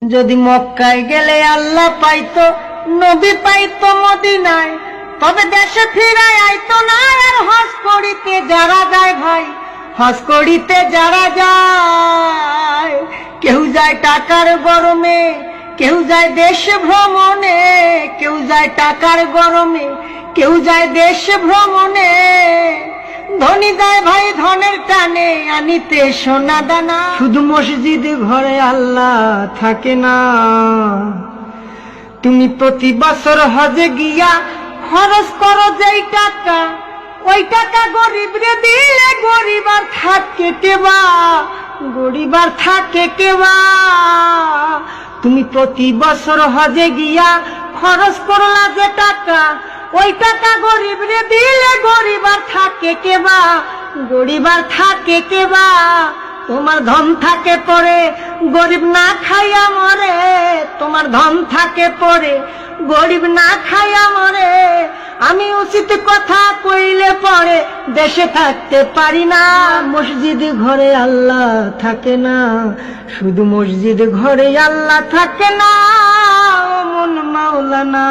যদি মক্কায় গেলে আল্লাহ পাইতো, নবী পাইতো মদিনায়, তবে দেশে ফিরায় আইতো না। আর হজ করিতে যারা যায় ভাই, হজ করিতে যারা যায়, কেউ যায় টাকার গরমে, কেউ যায় দেশ ভ্রমণে, কেউ যায় টাকার গরমে, কেউ যায় দেশ ভ্রমণে। ধনী যায় ভাই ধনের টানে আনিতে সোনা দানা। শুধু মসজিদ ঘরে আল্লাহ থাকে না। তুমি প্রতি বছর হজে গিয়া খরচ করো যেই টাকা, ওই টাকা গরিব রে দিলে গরিব আর থাকে কেবা, গরিব আর থাকে কেবা। তুমি প্রতি বছর হজে গিয়া খরচ করলা যে টাকা, ওই টাকা গরিব রে দিলে গরিব আর থাকে কেবা, গরিব আর থাকে কেবা। তোমার ধন থাকে পরে গরিব না খাইয়া মরে, তোমার ধন থাকে পরে গরিব না খাইয়া মরে। আমি উচিত কথা কইলে পরে দেশে থাকতে পারি না। মসজিদ ঘরে আল্লাহ থাকে না, শুধু মসজিদ ঘরে আল্লাহ থাকে না। ও মন মাওলানা।